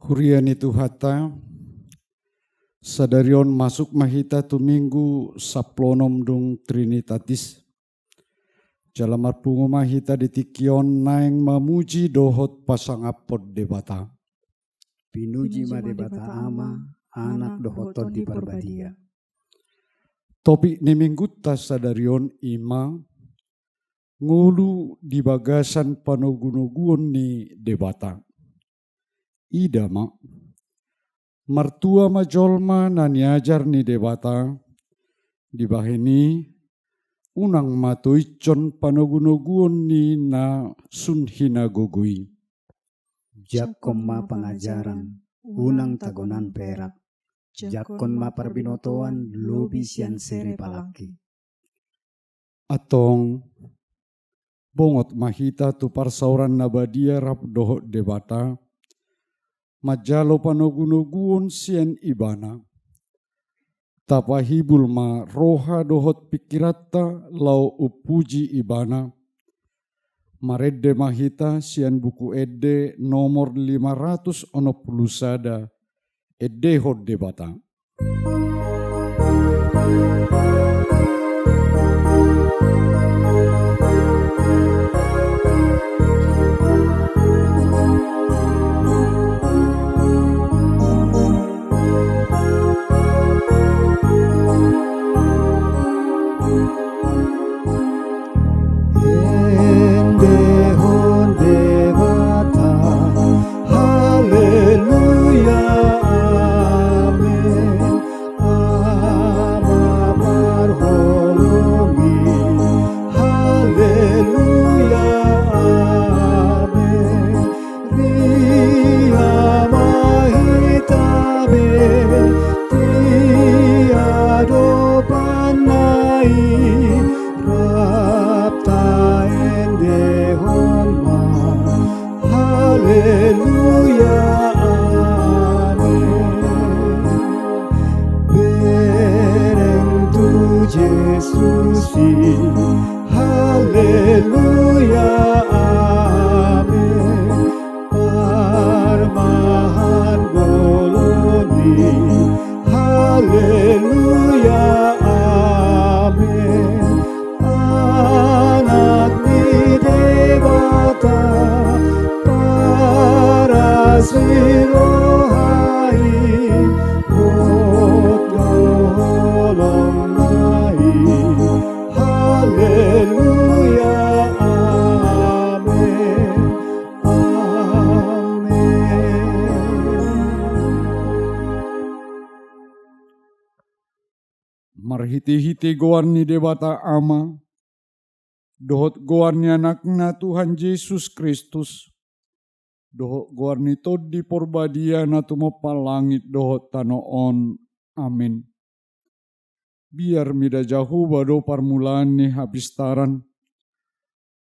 Hurian itu hata, sadarion masuk mahita tu minggu saplonom dung trinitatis. Jalamar pungu mahita ditikion naeng mamuji dohot pasangapod debata. Pinuji ma debata ama, anak dohoton di perbadia. Topik ni minggu tas sadarion ima, ngulu di bagasan panogunuguon ni debata. Ida ma, martua ma jolma na niajar ni debata, di bahini unang matuicon panogunuguon ni na sunhina gogui. Jakon ma pengajaran, unang tagonan perak. Jakon ma perbinotoan, lobi sian sere palaki. Atong bongot mahita tu parsauran nabadia rap dohot debata, majalo panogunuguon sian ibana. Tapahibul ma roha dohot pikirata lau upuji ibana. Maredde mahita sian buku edde nomor 560 sada edde hot debata. Marhiti-hiti goan ni debata ama, dohot goan ni anakna Tuhan Yesus Kristus, dohot goan ni tod di porbadia na tumapa langit dohot tanoon, amin. Biar mida jahu bado parmulaan ni habistaran,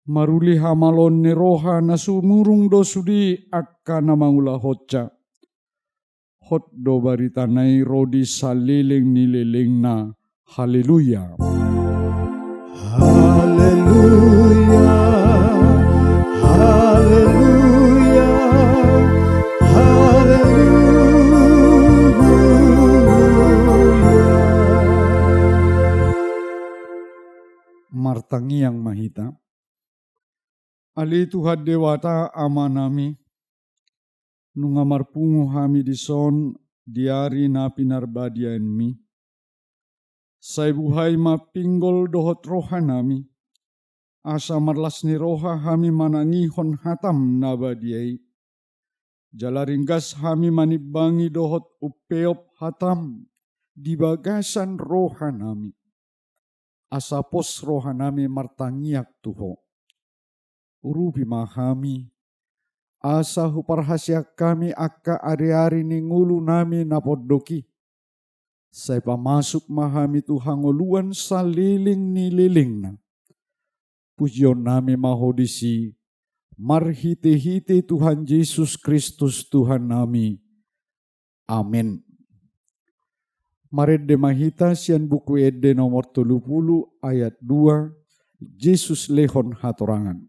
maruli hamalon ni roha na sumurung do sudi akka na mangula hotca. Hot do baritanai rodi saliling nililing na. Haleluya. Haleluya. Haleluya. Haleluya. Martangi yang mahita. Ali Tuhan dewata amanami. Nungamar pungu hami dison diari na pinarbadian mi. Say buhay mapinggol dohot roha nami. Asa marlas ni roha hami manangihon hatam nabadiay. Jalaringgas hami manibangi dohot upeop hatam. Di bagasan roha nami. Asa pos roha nami martangiak tuho. Urubi mahami. Asa huparhasyak kami akka ari-ari ni ngulu nami napodoki. Saya pamasuk mahami Tuhan ngoluan saliling nililing na. Pujion nami mahodisi, marhite-hite Tuhan Yesus Kristus Tuhan nami. Amin. Maredde mahita sian buku edde nomor 30 ayat 2, Yesus lehon hatorangan.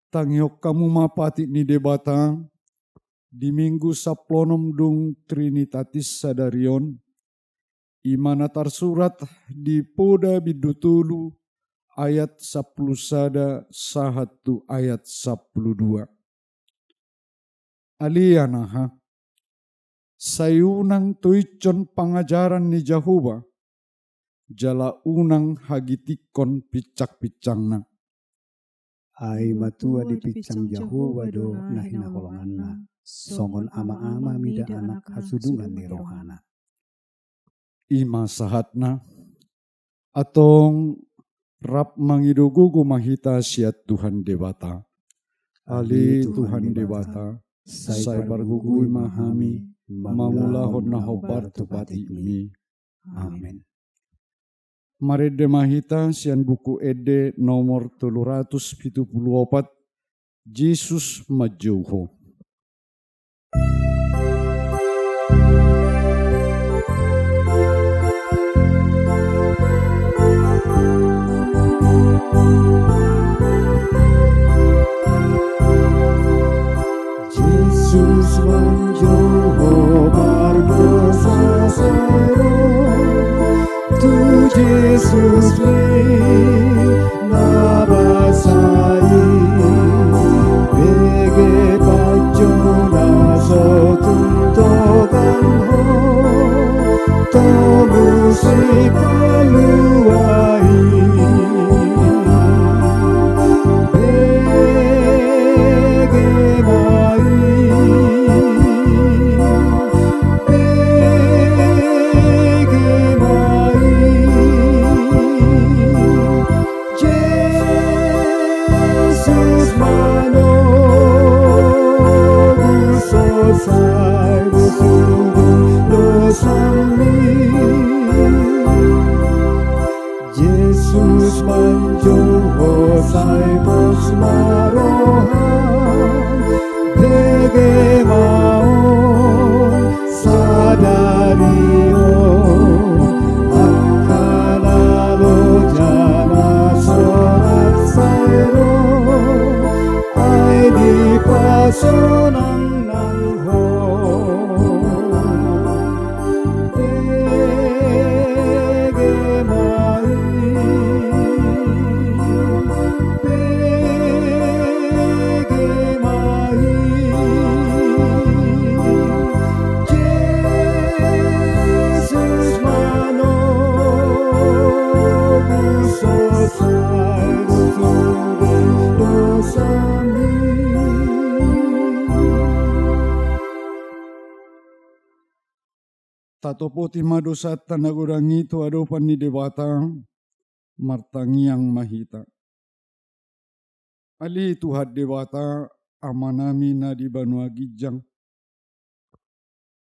Tangiok kamu mapati ni debata di minggu saplonom dung Trinitatis Sadarion imana tersurat di Poda Bidutulu ayat 10 sada sahatu ayat 12. Alianaha sayunang tuicon pangajaran ni Jehovah jala unang hagitikon picak-picangna. Ai matua di picang Jehovah do nahina holonganna. Songon ama-ama mida anak hasudungan ni rohana. Ima sahatna atong rap mangidugugu mahita siat Tuhan debata. Ali Tuhan debata, say pargugui mahami, mamulahon na hobar tupati mi. Amen. Marede mahita sian buku ede nomor 374, Yesus Majauho. Yesus menjauh berdosa sero, tu Yesus nabasai, bege pacona sotuntokan ho, tomusi paluai. Yesus manjoho sai pos marohan dege maon sadario akana lo jana sorat sairo ai di pasonang nang ho Tatopo tima dosa tanagurangi tu adopan ni debata martangiang mahita. Ali Tuhan debata amanami na di Banua Gijang.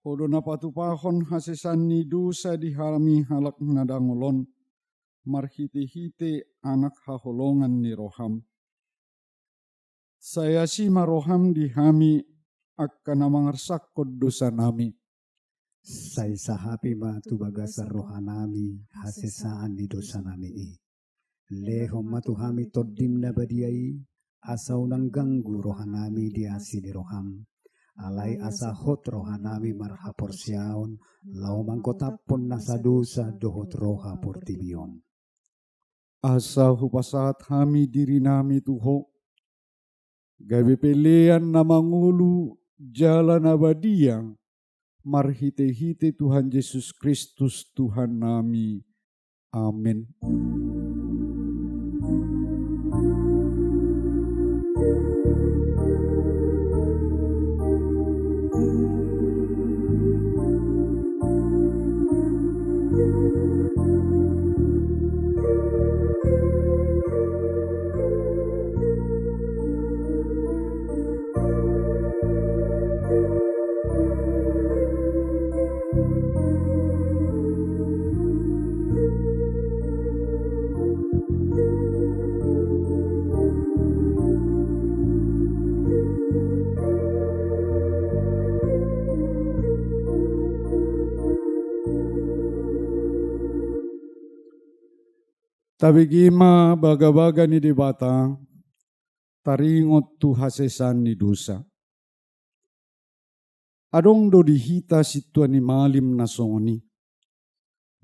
Hodo na patupahon hasesan ni dosa diharami halak nadangolon marhite-hite anak haholongan ni roham. Saya si maroham dihami akan mangarsakod dosa nami. Sai sahapi ma tu bagasa rohanami hasesaan di dosa nami. Lehom matuhami todim na badiai asau nang ganggu rohanami di asini roham. Alai asa hot rohanami marhapor siaon lau mangkotapon nasa dosa dohot roha portibion. Asa hupasat hami diri nami tuho. Gawe pelean na mangulu jalan abadiang. Marhite-hite Tuhan Yesus Kristus Tuhan nami. Amin. Tabigima baga-baga ni debata, taringot tu hasesan ni dosa. Adong do dihita situan ni malim na songoni.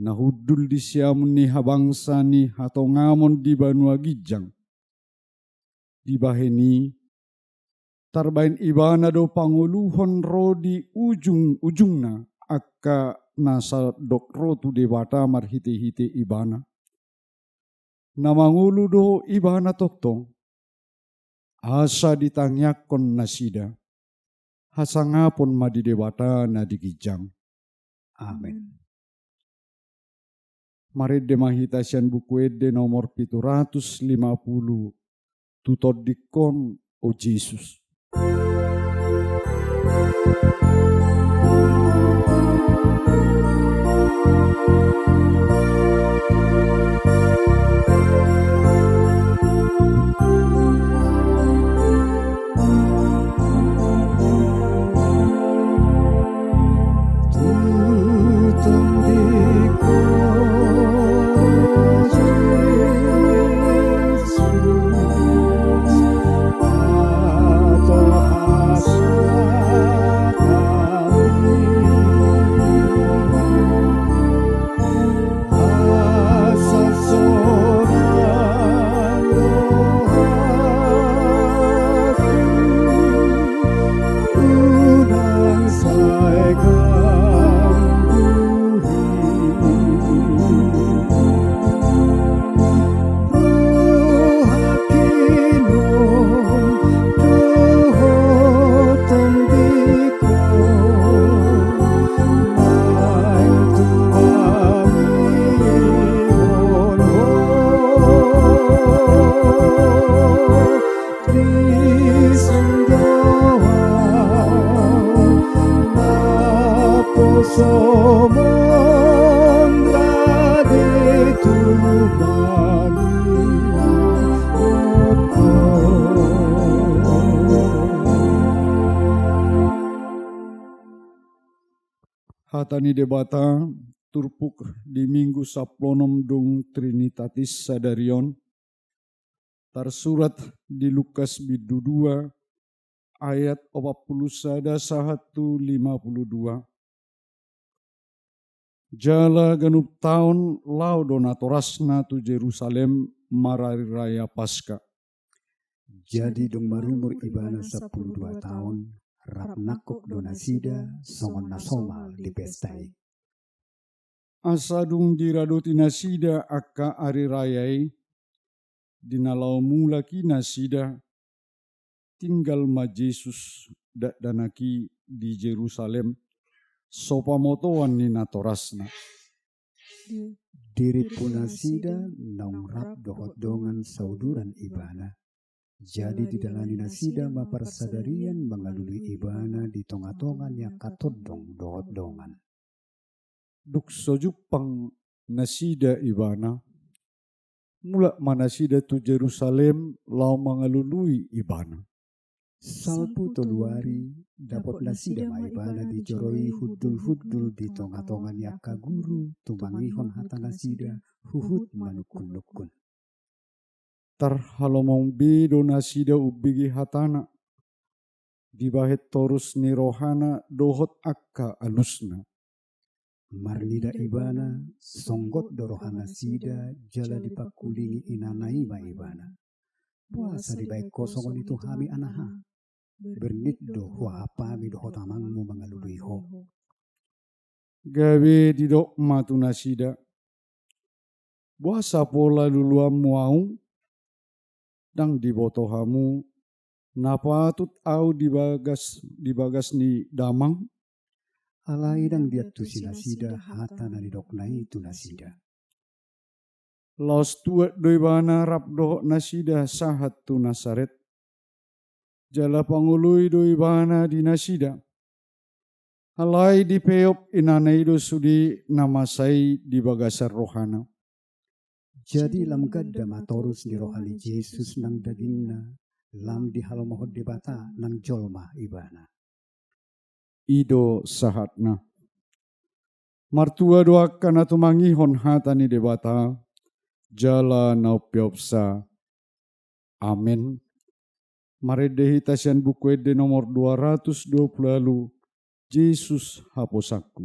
Nahudul di siamun ni habangsa ni hatongamon di banua gijang. Di baheni tarbain ibana do panguluhon ro di ujungna akka nasa dokro tu dewata marhite-hite ibana. Namangulu do ibana toktong. Asa ditangyakon nasida. Hasangapon madidewata na digijang. Amen. Mari demahita sian buku ede nomor 750. Tutod dikon o Jesus. Hatani debata turpuk di minggu saplonom dung Trinitatis Sadarion. Tersurat di Lukas bidu 2 ayat 41 sahatu 52. Jala ganup tahun lau donatorasna tu Jerusalem marari raya Paskah. Jadi dong marumur ibana 12 tahun. Rap nakuk donasida songon nasomal di pestai. Asadung diradoti nasida akka ari rayai. Dinalau mula ki nasida. Tinggal ma Jesus danaki di Jerusalem. Sopamotoan ni natorasna. Diri punasida naung rap dohot dongan sauduran ibana. Jadi didalani nasida maparsadarian mengalului ibana di tonga-tongan yang katodong dohot dongan. Duk sojupang nasida ibana. Mula manasida tu Jerusalem lau mengalului ibana. Salpu toluari dapat nasida ma ibana dijoroi hudul-hudul di tonga-tongan yang kaguru tumangihon hata nasida huhut manukun-nukun. Tarhalomong bedo nasida ubigi hatana. Dibahet torus ni rohana dohot akka alusna. Marnida ibana songgot dorohana sida jala dipakulingi inanai ma ibana. Puasa dibaik kosongon itu hami anaha. Bernit do hua apami dohot amangmu mengalului ho. Gawe didok matu nasida. Puasa pola luluam muau. Dang dibotohamu napatut au dibagas ni damang. Alai dang diat tu sinasida hata na didoknai tu nasida. Los tuat doibana rap dohok nasida sahat tu Nasaret. Jala pangului doibana di nasida. Alai dipeop inanai do sudi namasai di bagasar rohana. Jadi lam gadda matorus di rohani Yesus nang dagingna, lam di halamohod debata nang jolma ibana. Ido sahatna. Martua doakan atau mangihon hatani debata, jala naupiopsa. Amin. Mari dehitasian buku ede nomor 220 lalu. Yesus haposaku.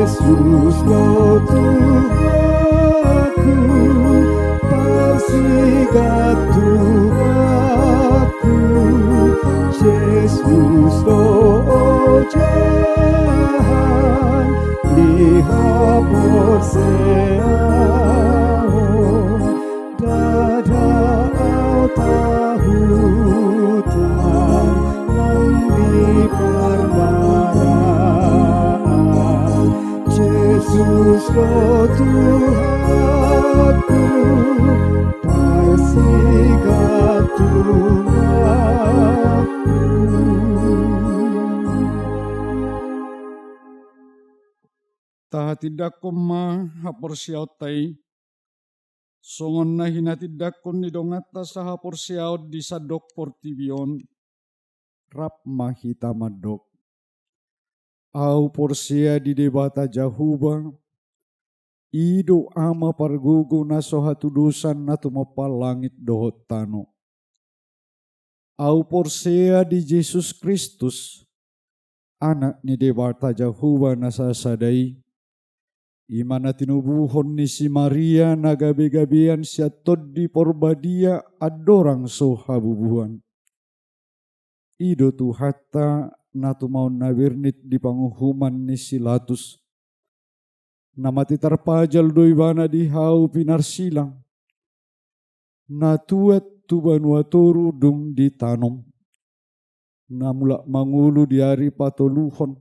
Yesus kau Tuhanku, persigat Tuhanku. Yesus kau jalan, lihat berseau, dada tahu Tuhan nanti perbaraan. Yesus kau Tuhanku, persigat Tuhanku. Taha tidak koma haporsiautai. Songon na hina tidak kon ni dongata sa haporsiaut di sadok portibion. Rap mahita madok. Au porsia di debata jahuba. Ido ama pargugu na sohatudusan na tumapal langit dohot tano. Au porsia di Yesus Kristus. Anak ni debata jahuba na sasadai. Imana tinubuhon ni si Maria na gabi-gabian siya tod di porbadia adorang sohabubuhan. Ido tu hatta na tumaon na birnit di panguhuman ni Silatus. Na mati tarpajal doy bana di hau pinarsilang. Na tuat tu banuatoru dung di tanom. Na mula mangulu di hari patoluhon.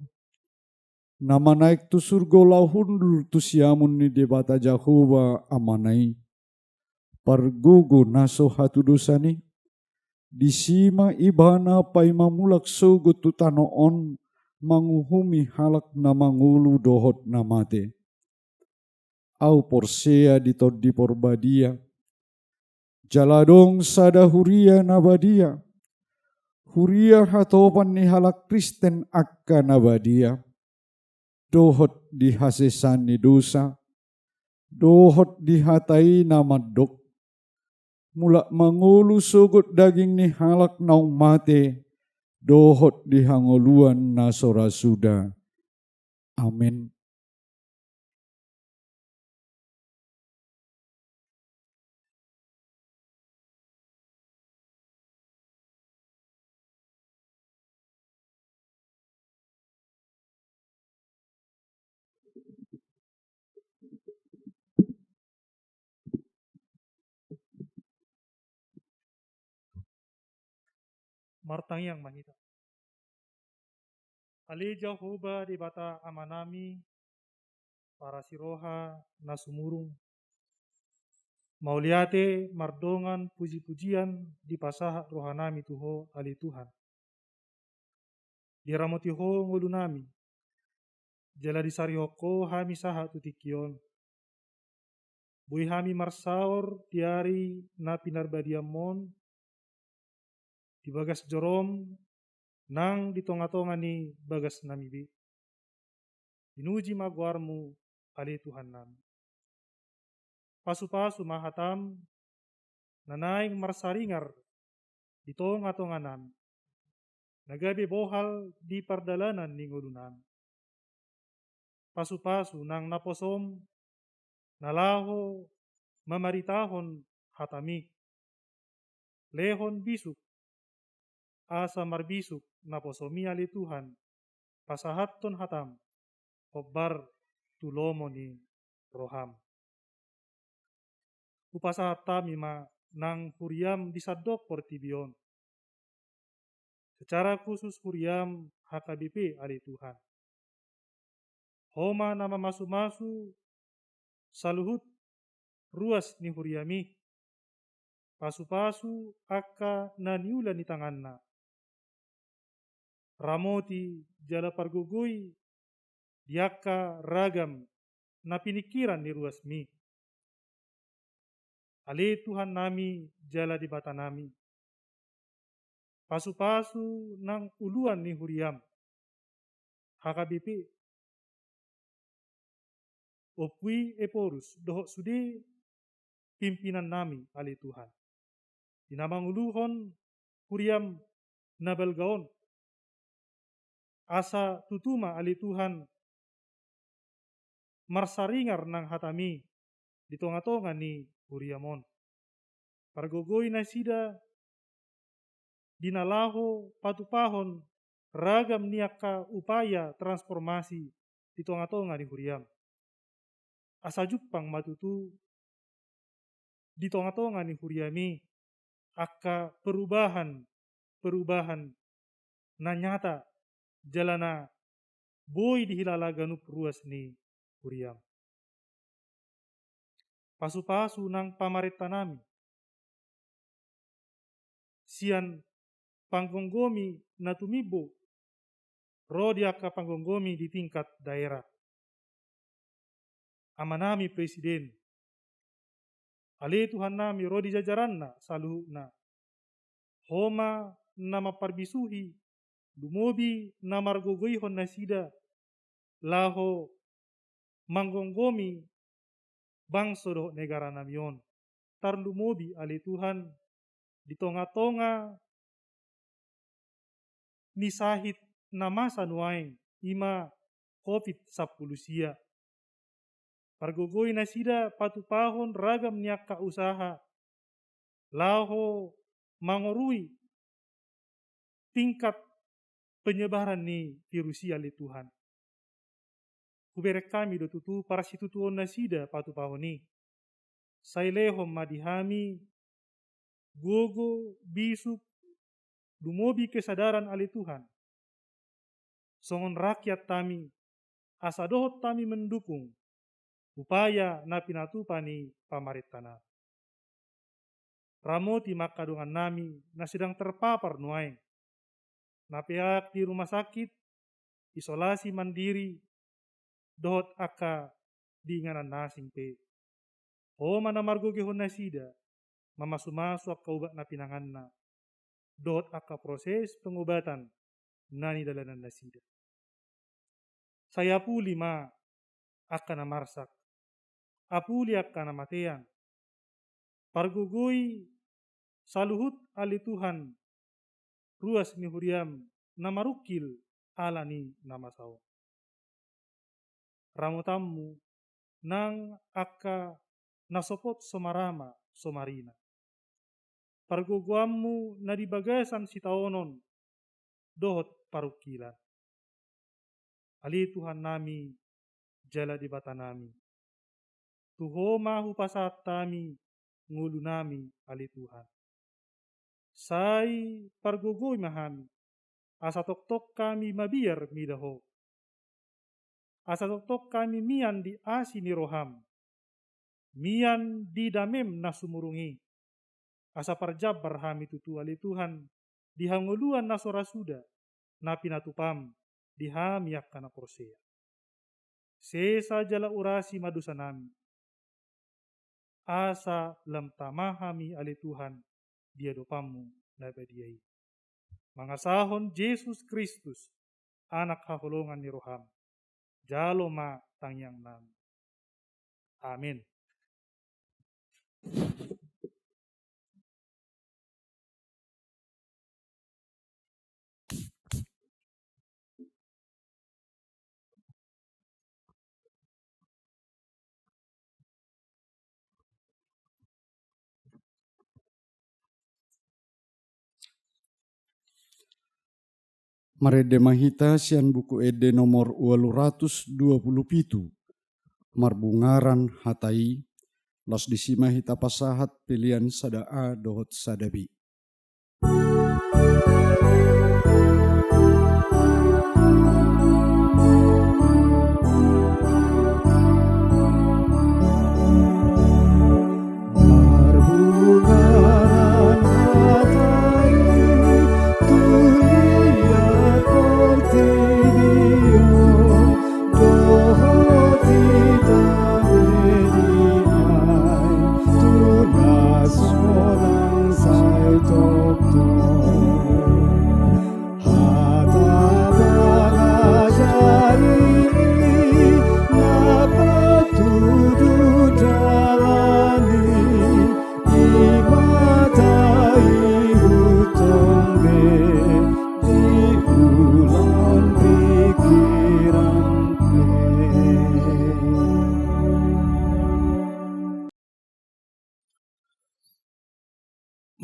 Na manaik tu surgo lahundur tu siamun ni debata Jahoba amanai. Pargugo naso hatu dosani. Disima ibana pai mamulak sogo tu tanoon manguhumi halak na mangulu dohot na mate. Au porsea ditod di porbadia. Jaladong sada huria na badia. Huria hatopan ni halak Kristen akka na badia. Dohot di hasesan ni dosa. Dohot di hatai na madok. Mula mangulu sugut daging ni halak naung mate, dohot di hangoluan na sorasuda. Amin. Martang yang mahita. Ali Jahoba di bata amanami para siroha nasumurung. Mauliate mardongan puji-pujian di pasaha rohanami tuho ali Tuhan. Di ramotiho ngulunami. Jala di sarihoko hami saha tutikion. Bui hami marsaor tiari na pinarbadiamon. Di bagas jorom nang di tonga-tonga ni bagas namibi. Inuji magwarmu ali Tuhan nami. Pasu-pasu mahatam nanaing marsaringar di tonga-tonga nami. Nagabi bohal di pardalanan ni ngulunan. Pasu-pasu nang naposom nalaho mamaritahon hatami. Lehon bisuk asa marbisuk naposomi ali Tuhan pasahaton hatam hobbar tulomo ni roham. Upasahat tami ma nang huriam disadok portibion. Secara khusus huriam HKBP ali Tuhan. Homa nama masu-masu saluhut ruas ni huriami. Pasu-pasu akka naniula ni tanganna. Ramoti jala pargugui diaka ragam na pinikiran ni ruas mi. Ali Tuhan nami jala di bata nami. Pasu-pasu nang uluan ni huriam. HKBP. Opui eporus dohok sudi pimpinan nami ali Tuhan. Dinamang uluhon huriam nabelgaon. Asa tutuma ali Tuhan marsaringar nang hatami di tonga-tonga ni huriamon. Pargogoi na sida dinalaho patupahon ragam niaka upaya transformasi di tonga-tonga ni huriam. Asa jupang matutu di tonga-tonga ni huriami akka perubahan na nyata jalana boy dihilala ganup ruas ni huriam. Pasu-pasu nang pamarenta nami. Sian panggonggomi na tumibo rodi akka panggonggomi di tingkat daerah. Amanami presiden. Ali Tuhan nami rodi jajaranna saluhuna. Homa nama parbisuhi dumobi na margogoihon na sida laho manggonggomi bangso do negara namion. Tarlumobi ali Tuhan di tonga-tonga ni sahit na masa nuaing ima COVID-10 sia. Pargogoi na sida patupahon ragam niaka usaha laho mangorui tingkat penyebaran ni virusia li Tuhan. Kuberek kami do tutu para situtuon na sida patupahon ni. Sailehom madihami gogo bisuk dumobi kesadaran ali Tuhan. Songon rakyat tami asa dohot tami mendukung upaya na pinatupani pamarentana. Ramoti makadungan nami na sedang terpapar nuaing. Na pihak di rumah sakit, isolasi mandiri, dohot akka diinganan nasing pe. Homa na margogehon na sida, mamasu-masu akka ubat na pinanganna. Dohot akka proses pengobatan nani dalanan na sida. Saya puli ma akka na marsak. Apuli akka na matean. Pargugui saluhut ali Tuhan ruas ni huriam na marukil ala ni namasao. Ramotammu nang akka nasopot somarama somarina. Parguguammu na di bagasan sitaonon dohot parukilan. Ali Tuhan nami jala di bata nami. Tuhoma hupasat tami ngulu nami ali Tuhan. Sai pargugui mahami. Asa tok-tok kami mabiar midaho. Asa tok-tok kami mian di asi ni roham. Mian di damem na sumurungi. Asa parjabar hami tutu ali Tuhan. Di hanguluan na sorasuda. Na pinatupam. Di hami akka na korsea. Sesa jala urasi madusa nami. Asa lam tamahami ali Tuhan. Dia dopamu na badiai. Mangasahon Yesus Kristus. Anak haholongan ni roham. Jalo ma tangyang nami. Amin. Marede mahita sian buku ede nomor 227. Marbungaran hatai. Los disima hita pasahat pilihan sadaa dohot sadabi.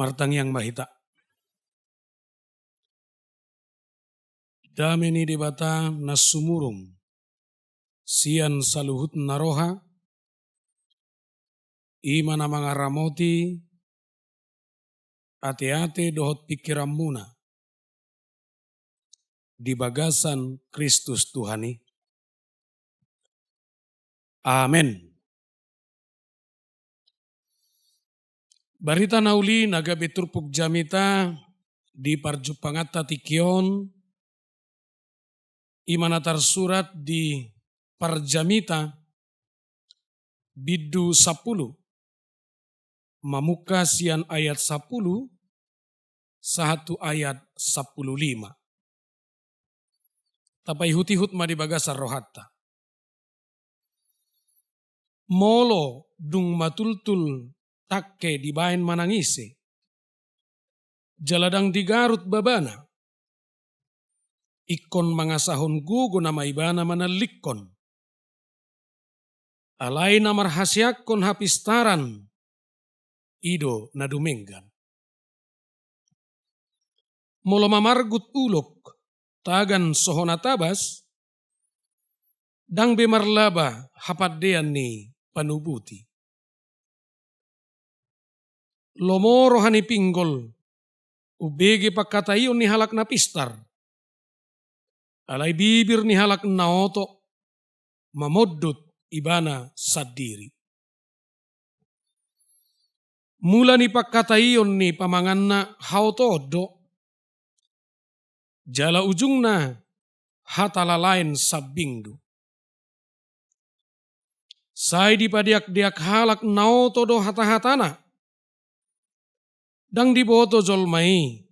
Martang yang mahita. Dameni debata nasumurum. Sian saluhut naroha. Imana mangaramoti. Ate-ate dohot pikiran muna. Di bagasan Kristus Tuhani. Amen. Barita nauli naga beturpuk jamita di parjupangata tikion imanatar surat di parjamita biddu 10 mamuka sian ayat 10 satu ayat 15 tapai hutihut ma di bagasar rohatta molo dung matultul takke di bain manangise. Jaladang di Garut babana. Ikon mangasahon gugo nama ibana manalikon. Alai namar hasiakon hapistaran. Ido nadumenggan. Molo mamargut ulok. Tagan sohonatabas. Dang bemarlaba hapadean ni panubuti. Lomoro hani pinggol, ubege pakatayon ni halak na pistar. Alay bibir ni halak na oto, mamodot ibana sadiri. Mula ni pakatayon ni pamangan na hautodo, jala ujung na hatalalain sabingdu. Say di padiak-diak halak na oto do hata-hatana. Dang diboto jolmai,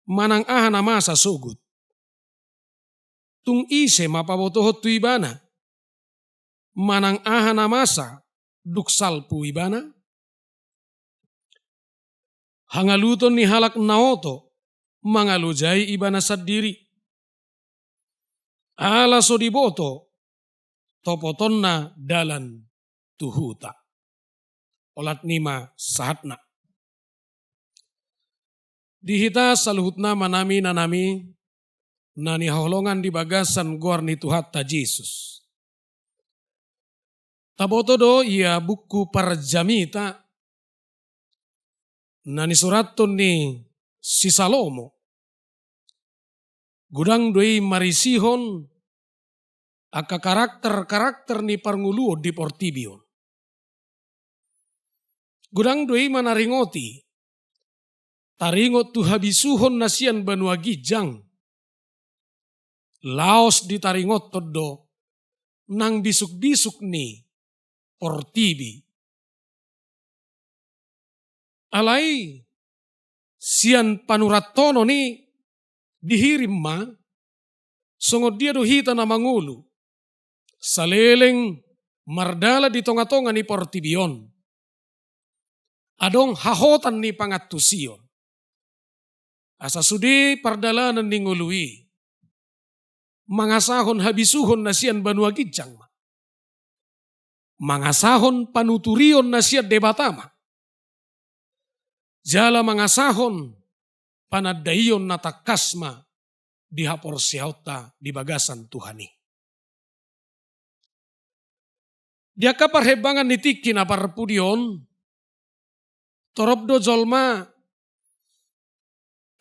manang ahana masa sugut. Tung ise mapabotohot tu ibana, manang ahana masa duksalpu ibana. Hangaluton ni halak naoto, mangalujai ibana sadiri. Ala so diboto, topoton na dalan tuhuta. Olat nima sahatna. Dihita saluhutna manami nanami nani haholongan di bagasan gorni Tuhatta Yesus. Taboto do ia buku parjamita nani suraton ni si Salomo. Gudang doi marisihon aka karakter ni parnguluo di Portibion. Gudang doi manaringoti taringot tu habisuhon nasian banua gijang. Laos di taringot todo nang bisuk-bisuk ni Portibi. Alai sian panuratono ni dihirim ma songod dia do hita na mangulu. Saleleng mardala di tonga-tonga ni Portibion. Adong hahotan ni pangatusion. Asa sudi pardalanan ni ngului. Mangasahon habisuhon na siyan banua gijang. Mangasahon panuturion na siya debatama. Jala mangasahon panadayon na takasma dihapor siauta di bagasan Tuhani. Dia kapar hebangan nitiki na parpudion, torobdo jolma,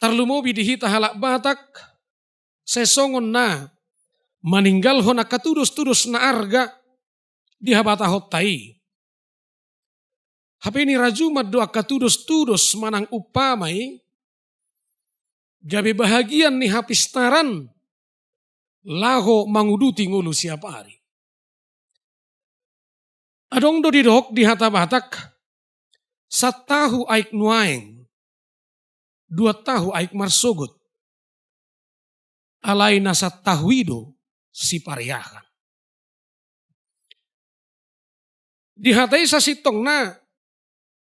tarlumobi dihita halak batak, sesongon na, maninggal ho na katudus-tudus na arga, dihabata hotai. Hape ni rajumat doa katudus-tudus manang upamay, gabi bahagian ni hapistaran, laho manguduti ngulu siapa hari. Adong do didok di hata batak, 1 tahu aik nuaeng, 2 tahu aik marsogot, alay na 1 tahuido si pariyakan. Di hatai sa sitong na,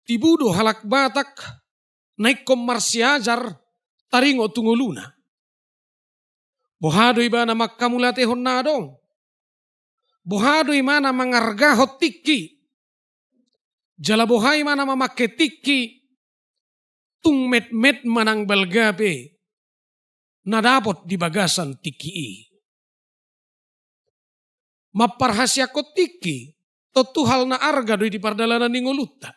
tibudo halak batak, naik komarsiajar, taringo tunguluna. Bohado iba na magkamulatehon na dong. Bohado imana mangargahot tiki. Jalabohay mana mamaketiki. Tung met-met manang balgabe. Na dapat di bagasan tiki. Maparhasya ko tiki. Totuhal na arga doy di pardalanan ni nguluta.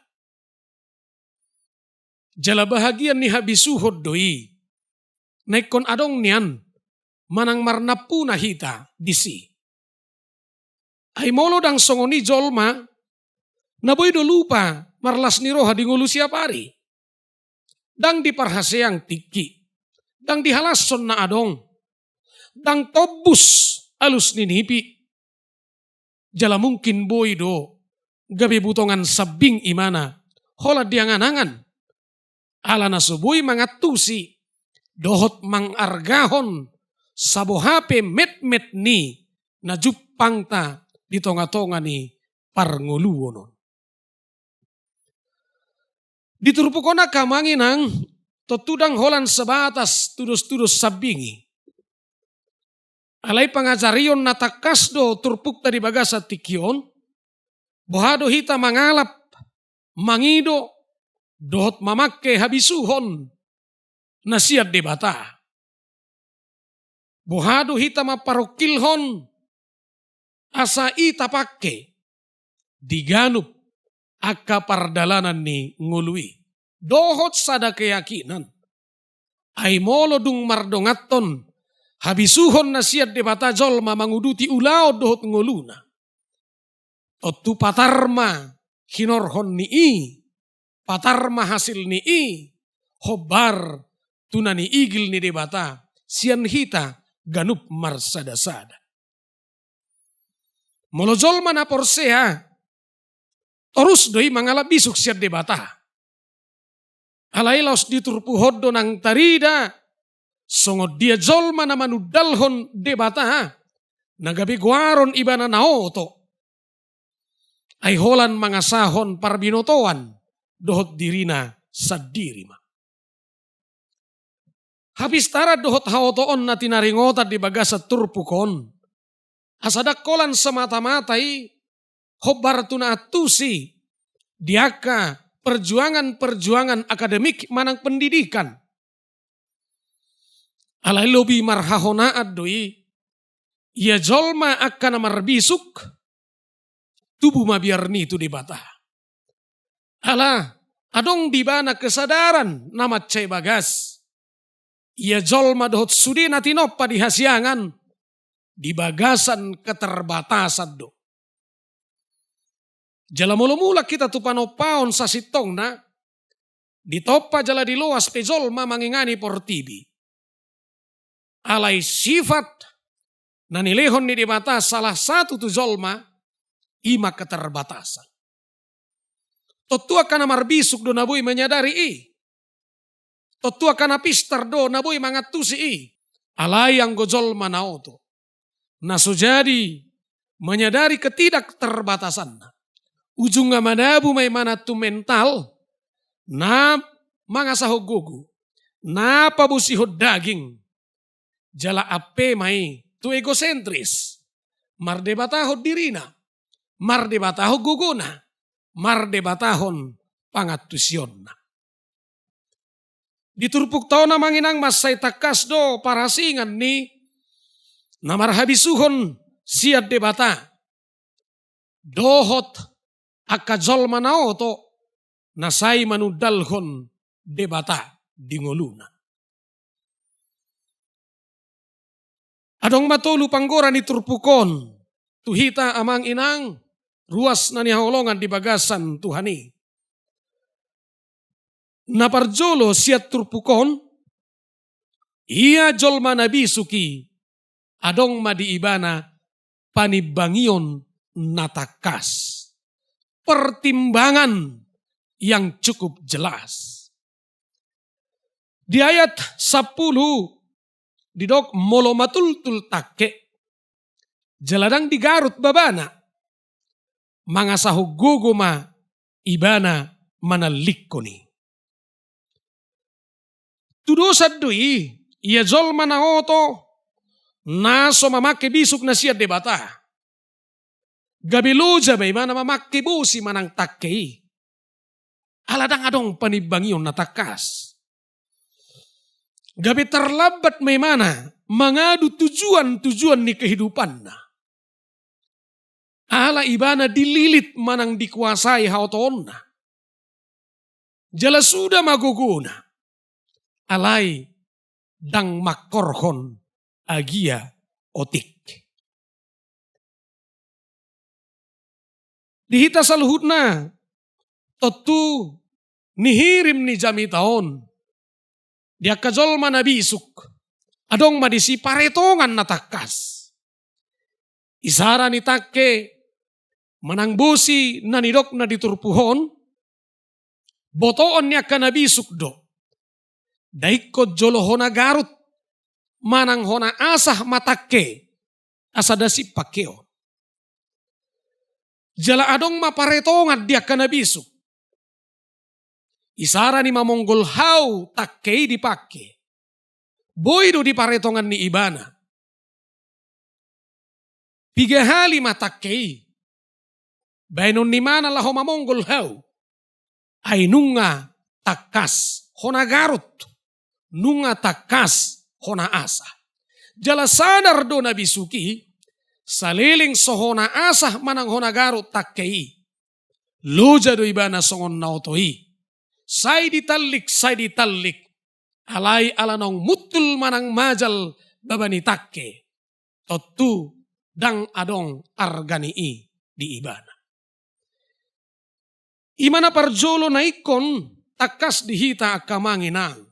Jala bahagian ni habisuhod doi. Naikon adong niyan. Manang marnapu na hita disi. Ay molo dang songoni jolma, naboy do lupa marlas ni roha di ngulu siap hari. Dang diparhaseang tiki, dang dihalason na adong, dang tobus alus ninipi. Jala mungkin boy do, gabi butongan sabing imana, hola diangan-angan. Ala na subuy mangatusi, dohot mangargahon, sabohape met-met ni, na jupang ta, di tonga-tonga ni parnguluwonon. Diturpukona kamanginang totudang holan sebatas tudus-tudus sabingi. Alay pangajarion na takasdo turpuk tadi bagasa tikion. Bohado hita mangalap, mangido, dohot mamakke habisuhon, nasiat debata. Bohado hita maparokilhon, asa ita pakke diganup akka pardalanan ni ngului. Dohot sada keyakinan. Ay molo dung mardongaton habisuhon na siat debata jolma manguduti ulao dohot nguluna. Otu patarma hinorhon ni patarma hasil ni hobar tunani igil ni debata sian hita ganup marsada-sada. Molojol mana porsea, terus doi mangalap bisuk siat debata. Alay laos diturpu hoddo nang tarida, songod dia jol mana manudalhon debata, nagabi guaron ibana naoto. Ay holan mangasahon parbinotoan, dohot dirina sadirima. Habis tara dohot haotoon na tinaringotat di bagasat turpukon. Asadak kolan semata-matai, hobar tuna atusi, diaka perjuangan-perjuangan akademik manang pendidikan. Alay lobi marhahonaat doi, ia jolma akan marbisuk, tubuh mabiarni itu debata. Alah, adong dibana kesadaran namat cai bagas. Ia jolma dohot sudi natinop di hasiangan, di bagasan keterbatasan do. Jala mula-mula kita tu panopaon sa sitong na, ditopa jala di luas pejolma mangingani portibi. Alay sifat na nilehon ni debata salah satu tu jolma, ima keterbatasan. Totua kana marbisuk do naboy menyadari Totua kana pistar do naboy mangatusi alay ang gojol manaoto. Nasujadi menyadari ketidakterbatasan. Ujung madabu may manatu mental na mangasahog gugu. Na pabusihod daging. Jala ape may tu egosentris. Mardebatahod dirina. Mardebatahod guguna. Mardebatahon pangatusyon na. Diturpuk tao na manginang masay takas do parasingan ni namarhabisuhon siad debata. Dohot akajol manao to nasay manudalhon debata dingoluna. Adong matulu panggora ni turpukon, tuhita amang inang, ruas na nihaulongan di bagasan Tuhani. Naparjolo siat turpukon, iya jolma nabi suki, adong madiibana panibangion natakas. Pertimbangan yang cukup jelas. Di ayat 10, didok molo matultul takke, jeladang digarut babana, mangasahu guguma ibana manalikoni. Tudosad dui, iya jol manaoto, naso mamake bisuk na siya debata. Gabiluja bay mana mamake busi manang takkei. Aladang adong panibangion na takas. Gabi terlambat may mana mengadu tujuan-tujuan ni kehidupan na. Ala ibana dililit manang dikuasai hauton na. Jala sudah maguguna. Alay dang makorhon agia otik. Dihita sa luhut na, totu nihirim ni jami taon. Dia kajol manabisuk, adong madisi paretongan natakas. Isara ni takke, manang busi nanidok na diturpuhon, botoon niya kanabisuk do. Daikot jolohon na garut, manang hona asah matakke, asadasi pakeo. Jala adong maparetongan dia kanabisuk. Isara ni mamonggol hau takkei dipake. Boydo di paretongan ni ibana. Pigahali matakkei. Bainon ni mana laho mamonggol hau. Ay nunga takas hona garut. Nunga takas hona asa. Jala sadar do nabisuki. Saliling sohona asah manang hona garut takkei. Loja do ibana songon nautoi. Say ditalik. Alay alanong mutul manang majal babani takke. Totu dang adong arganii di ibana. Imana parjolo na ikon takas dihita akamanginang.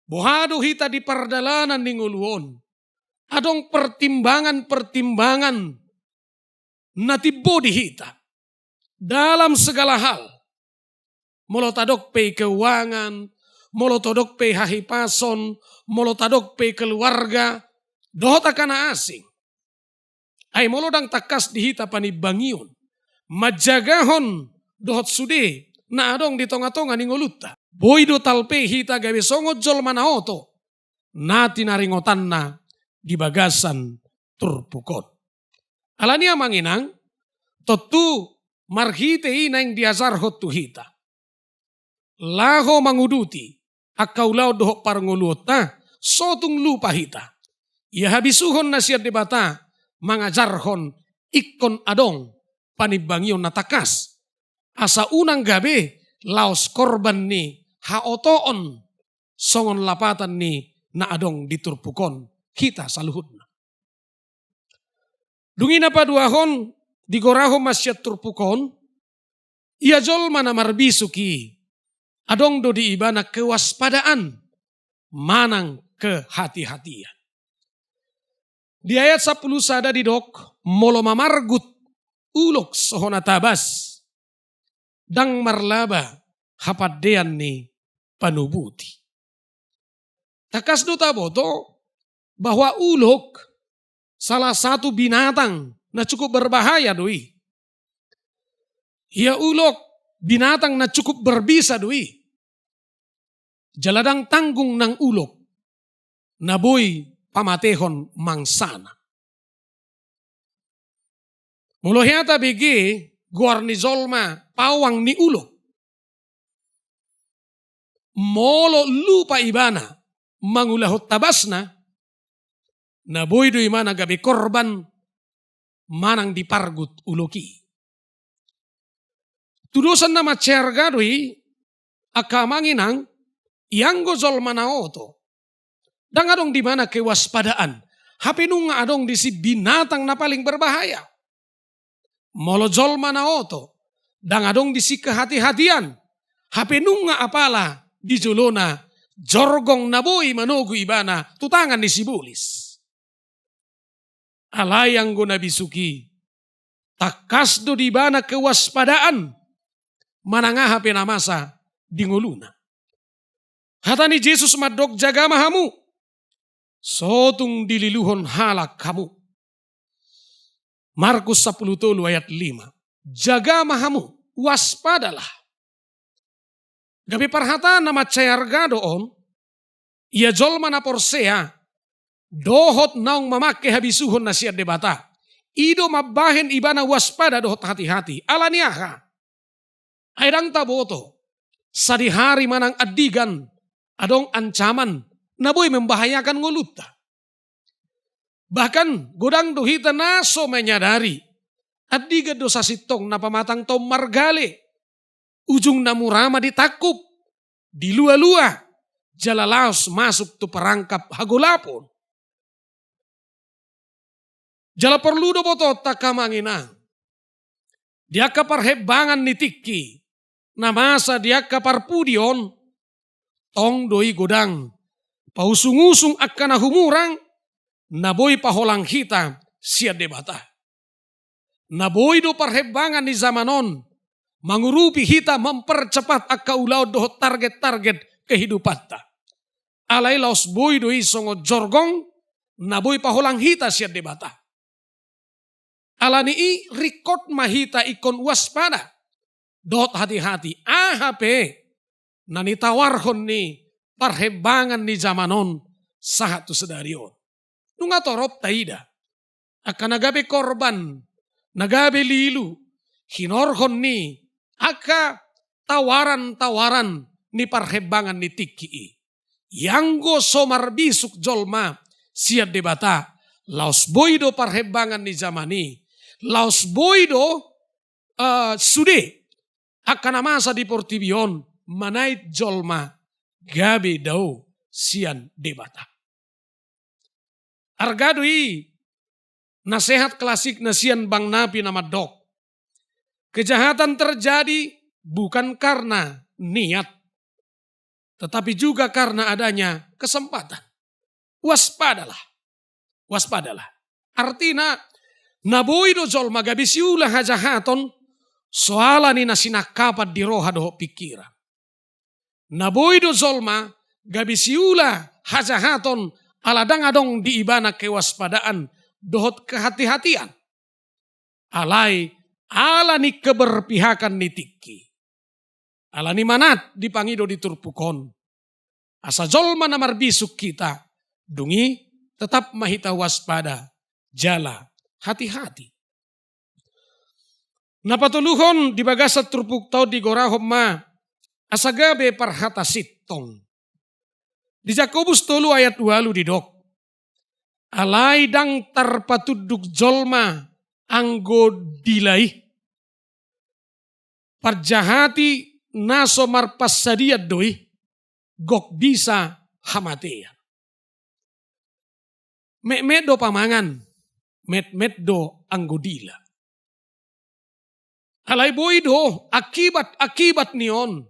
Bohado hita di pardalanan ning uluon. Adong pertimbangan-pertimbangan na tibo dihita. Dalam segala hal. Molotadok pay keuangan, molotadok pay hahipason, molotadok pay keluarga, dohota kana asing. Ay molodang takas dihita panibangion, majagahon dohot sude na adong di tonga-tonga ningoluta. Boydo talpe hita gawe songod jol manaoto, nati naringotan na di bagasan turpukon. Alania manginang, totu marhite ina yang diazarhot tuhita. Laho manguduti, akaulau dohok parnguluta, sotung lupa hita. Ia habisuhon na siya debata, mangajarhon ikon adong panibangion na takas. Asa unang gabi, laos korban ni haotoon, songon lapatan ni na adong diturpukon, kita saluhut na. Dungina pa duahon, digoraho masyat turpukon, ia jol mana marbisuki, adong do di ibana kewaspadaan, manang kehati-hatian. Di ayat 10 sada didok, molo mamargut ulok sohona tabas, dang marlaba hapadean ni panubuti. Takas do taboto bahwa ulok salah satu binatang na cukup berbahaya doi. Ia ulok binatang na cukup berbisa doi. Jaladang tanggung nang ulok, naboy pamatehon mangsana. Mulohiata bigi guarnizolma pawang ni ulok. molo lupa ibana mangulahot tabasna, naboy do imana gabi korban manang dipargut uloki. Tudusan na macergadoi akamanginang ianggo zol manaoto. Dan adong di mana kewaspadaan. Hapinunga adong di si binatang na paling berbahaya. Molo zol manaoto. Dan adong di si kehati-hatian. Hapinunga apala di julona jorgong naboy manogu ibana tutangan di sibulis. Alayang go nabisuki. Takasdo di bana kewaspadaan. Manangah penamasa di nguluna. Hatani Yesus madok jaga mahamu. Sotung dililuhon halak kamu. Markus 10 ayat 5. Jaga mahamu, waspadalah. Gabi parhata nama cayarga doon. Ia jolma na porsea. Dohot naung mamake habisuhon na siya debata. Ido mabahin ibana waspada dohot hati-hati. Alaniaha. Aydang taboto. Sa di hari manang adigan. Adong ancaman. Naboy membahayakan nguluta. Bahkan godang dohita naso menyadari. Adiga dosa sitong na pamatang tom margale. Ujung namurama ditakup. Dilua-lua. Jalalaos masuk tu perangkap hagulapon. Jala perlu do boto takamanginang. Dia kaparhebangan nitiki. Namasa dia kaparpudion. Tong doi godang. Pausung-usung akan humurang. Naboy paholang hita siya debata. Naboy do parhebangan ni zamanon. Mangurupi hita mempercepat akaulaw dohot target-target kehidupan ta. Alay laos boy doi songo jorgong. Naboy paholang hita siya debata. Alani i rikot mahita ikon waspada. Dot hati-hati. Ahape. Nanitawarhon ni parhebangan ni zamanon sahat tu sedarion. Nunga torop taida. Aka nagabe korban. Nagabe lilu. Hinorhon ni. Aka tawaran-tawaran ni parhebangan ni tiki. Yanggo somarbisuk jolma siya debata. Laos boydo parhebangan ni zamani. Laos boydo sude. Aka namasa di portibion. Manait jolma. Gabe daw sian debata. Argadoi nasihat klasik na sian bang napi nama dok. Kejahatan terjadi bukan karena niat. Tetapi juga karena adanya kesempatan. Waspadalah. Waspadalah. Artinya naboy do jolma gabisiulah hajahaton soalani nasinakapat di roha doho pikiran. Naboy do zolma gabisiula hajahaton aladang adong di ibana kewaspadaan dohot kehati-hatian. Alai alani keberpihakan nitiki. Alani manat dipangido diturpukon. Asa zolma namar bisuk kita. Dungi tetap mahita waspada. Jala hati-hati. Napatuluhon di bagasat turpuk tau di gorahom ma. Asagabe parhata sitong. Di Jakobus 3 ayat 2 didok. Alay dang tarpatuduk jolma anggo dilai. Parjahati naso marpas sadiat doi. Gok bisa hamatea. Mek-mek do pamangan. Met-met do anggo dila. Alay boy do akibat nion.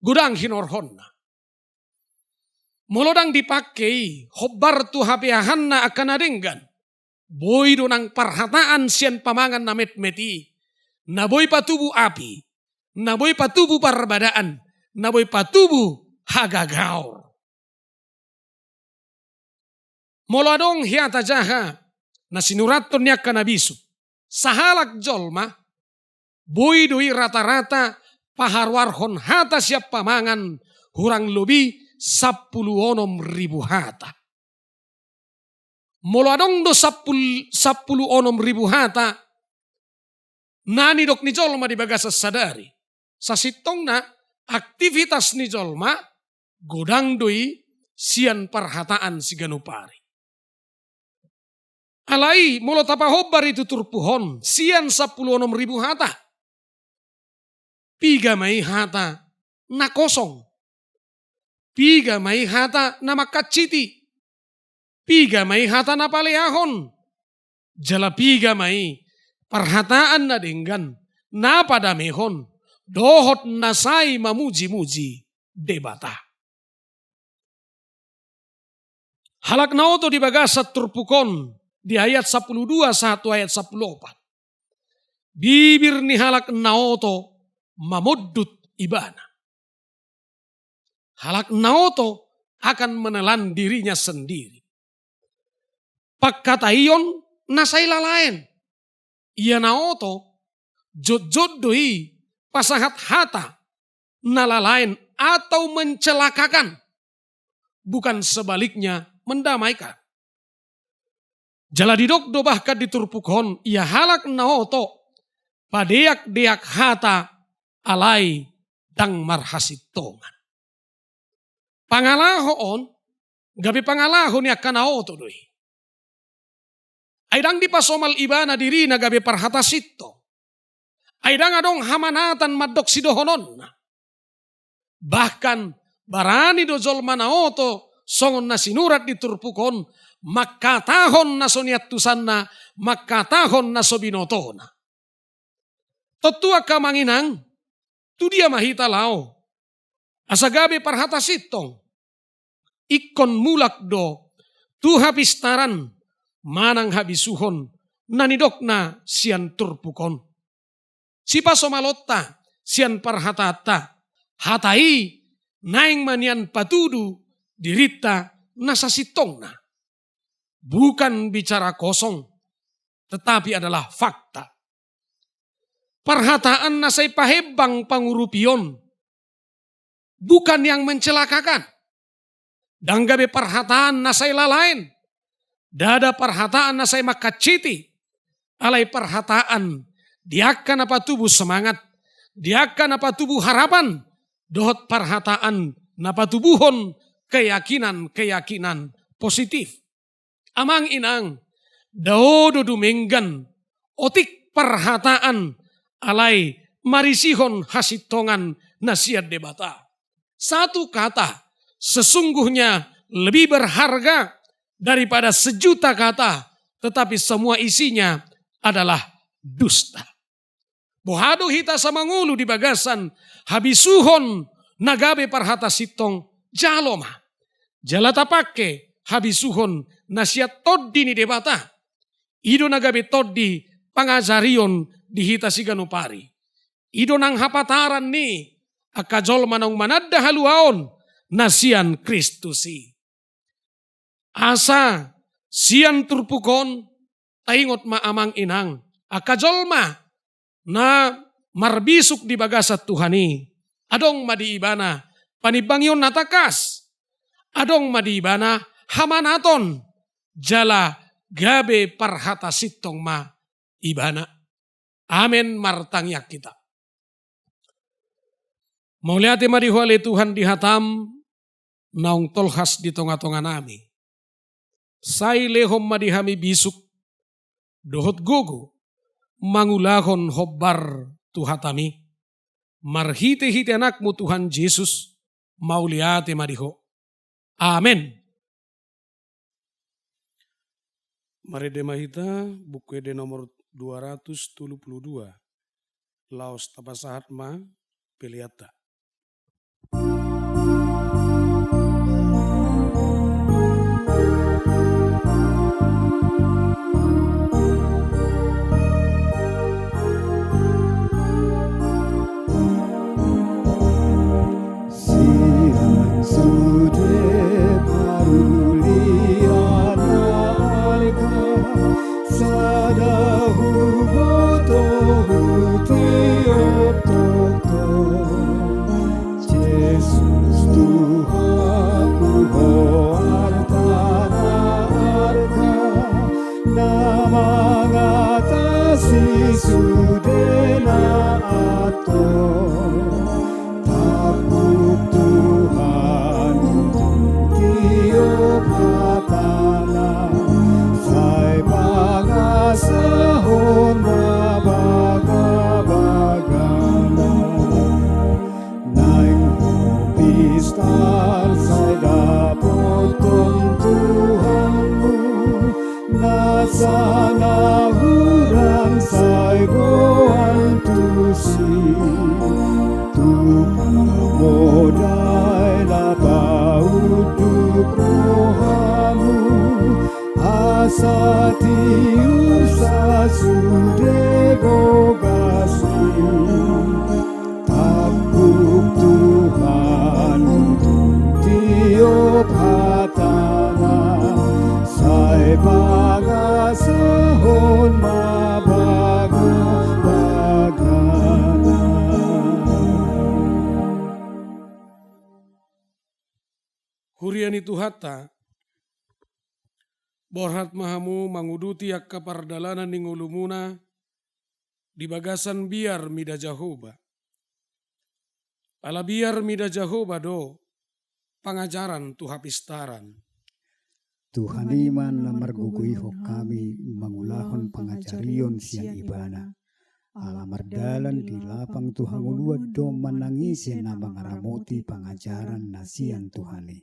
Gudang hinorhon na. Mulodang dipakai, hobar tu hapeahan na akan adenggan. Boy do nang parhataan sian pamangan na met-meti. Na boy patubu api. Na boy patubu parbadaan. Na boy patubu hagagaw. Mulodong hiata jaha na sinuraton niya kanabisu. Sahalak jolma, boy doi rata-rata paharwarhon hata siap pamangan hurang lobi 10 ribu hata. Moladong do 10 ribu hata. Nani dok ni jolma di bagasa sadari. Sa sitong na aktivitas ni jolma godang doi sian perhataan si ganupari. Alai mulo tapahobar itu turpuhon sian 16.000 hata. Piga mai hata na kosong. Piga mai hata na makaciti. Piga mai hata na palehahon. Jala piga mai perhataan na denggan na padamehon. Dohot nasai mamuji-muji debata. Halak nauto di bagasat turpukon di ayat 12 1 ayat 14. Bibir ni halak nauto mamuddut ibana. Halak nauto akan menelan dirinya sendiri. Pakkataion nasai lalaen. Ia nauto jod-joddoi pasahat hata nalalain atau mencelakakan. Bukan sebaliknya mendamaikan. Jala didok do bahkan diturpukhon ia halak naoto padeak-deak hata alai dang marhasitongan. Pangalahoon gabi pangalahon ya kanaoto doi. Aidang di pasomal ibana diri na gabi parhata sito. Aidang adong hamanatan madok sidohonon. Bahkan barani do jolma naoto songon na sinurat diturpukon makatahon na soniatusanna makatahon na sobinotona. Totua ka manginang tu dia mahita lao. Asagabe parhata sitong ikon mulak do tu hapistaran manang habisuhon nanidok na sian turpukon. Sipa somalotta sian parhatata hatai naing manian patudu dirita nasasitongna. Bukan bicara kosong, tetapi adalah fakta. Perhataan nasai pahebang pangurupion, bukan yang mencelakakan. Danggabe perhataan nasai lalain, dada perhataan nasai makaciti, alai perhataan diakan apa tubuh semangat, diakan apa tubuh harapan, dohot perhataan napa tubuhon keyakinan positif. Amang inang, daodo dumenggan, otik perhataan, alai marisihon hasitongan nasiat debata. Satu kata sesungguhnya lebih berharga daripada 1.000.000 kata, tetapi semua isinya adalah dusta. Bohado hita samangulu di bagasan, habisuhon nagabe parhata sitong jaloma. Jalata pake habisuhon nasiat toddi ni debata. Ido nagabe toddi pangajarion di hita siganupari. Ido nang hapataran ni akajol manong manadda haluaon nasian Kristusi. Asa sian turpukon taingot maamang inang akajolma na marbisuk di bagasat Tuhani. Adong madiibana panibangyon natakas. Adong madiibana hamanaton jala gabe parhata sitong ma ibana. Amen martangyak kita. Mauliati marihuali Tuhan dihatam naung tolhas di tonga-tonga nami. Sai lehom madihami bisuk dohot gogo mangulahon hobbar tuhatami. Marhite-hite anakmu Tuhan Yesus mauliate mariho. Amen. Mari demahita buku ede nomor 272. Laos tapasahat ma peliata. Jesus huriani tuhata, borhat mahamu manguduti akka pardalanan ning ulumuna, di bagasan biar mida Jahoba. Ala biar mida Jahoba do, pangajaran tuha pistaran. Tuhan iman na marguguiho kami mangulahon pangajarion siang ibana. Alamardalan di lapang Tuhan uluad do manangisin na mangaramoti pangajaran na siang Tuhani.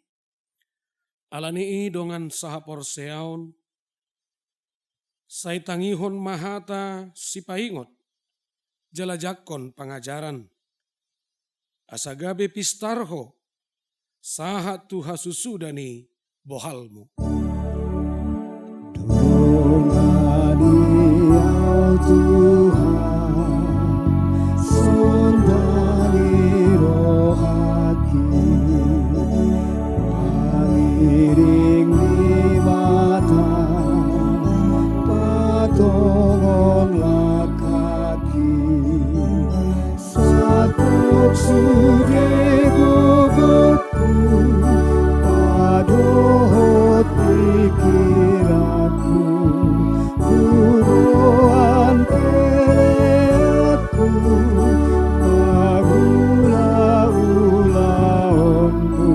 Alanii dongan sahapor seaon, say tangihon mahata si paingot, jalajakon pangajaran. Asagabe pistarho, sahat tuha susudani bohalmu. Dongani au Tuhan, sondani rohati, pangiring ni mata, patongon lakati, satuk sude gugupku, padohot pikiranku, kudoan peleatku, magula-ulaonmu,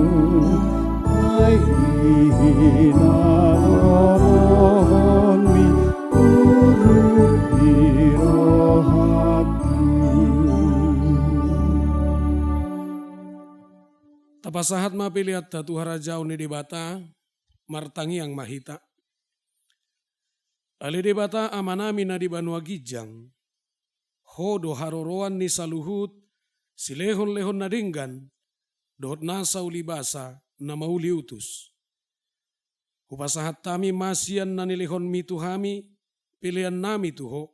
ay hinalomohon mi urut birohati. Tapasahat mapiliat tuhara jauh ni debata, martangi yang mahita. Ali debata amanami na di Banua Gijang, hodo haroroan ni saluhut, silehon-lehon na dinggan, dohot nasa ulibasa na mauli utus. Hupasahat tami masian na nilehon mi tuhami, pilihan nami tuho.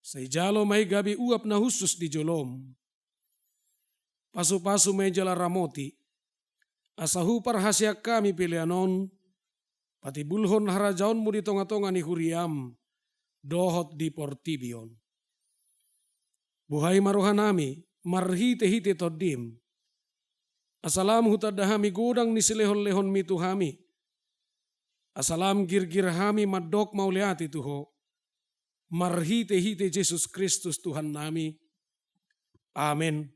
Saijalo may gabi uap na husus di jolom. Pasu-pasu may jala ramoti, asahu parhasyak kami pilihanon, pati bulhon harajaon mo di tonga-tonga ni Huriam, dohot di Portibion. Buhay maruhanami, marhite-hite todim, asalam hutadahami godang ni silehon-lehon mi tuhami, asalam girgirhami madok mauliati tuho, marhite-hite Jesus Kristus Tuhan nami. Amin.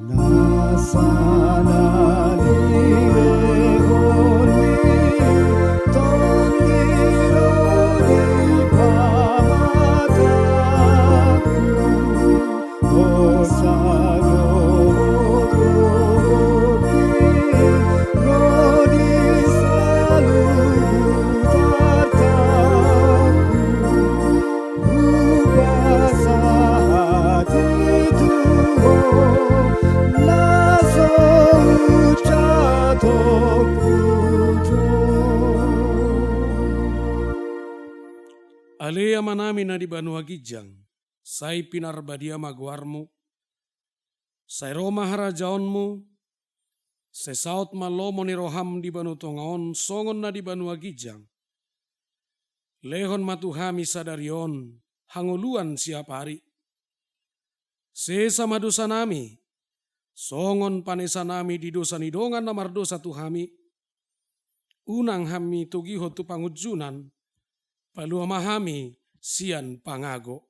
Nasana nilehon mi tondiro di pamataku, osayo gogoki rodi salutartaku, ubasa hati Tuho. Alea manami na di Banua Gijang, say pinarbadia magwarmu, say Roma harajaonmu, say saut malomo ni roham di Banu Tongaon, songon na di Banua Gijang. Lehon matuhami sadarion, hanguluan siap hari. Sesa madosa nami, songon panesa nami di dosa nidongan na mardosa tuhami. Unang hami tugiho tu pangujunan, palu mahami sian pangago.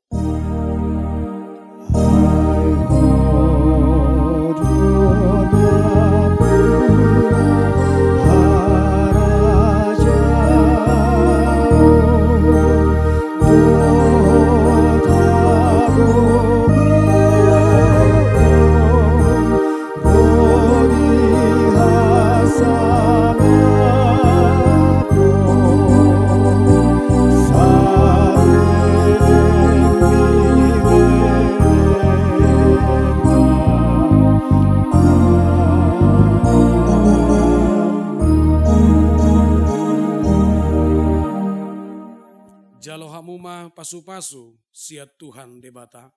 Jalohamuma pasu-pasu siat Tuhan debata.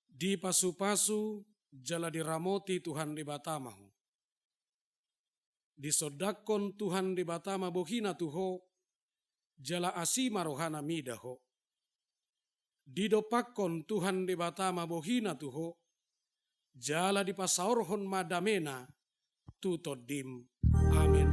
Di pasu-pasu jala diramoti Tuhan debata mahu. Di sodakon Tuhan debata mabohina tuho, jala asima rohana midaho. Di dopakon Tuhan debata mabohina tuho, jala di pasaurhon madamena tutodim. Amin.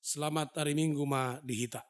Selamat hari Minggu ma dihita.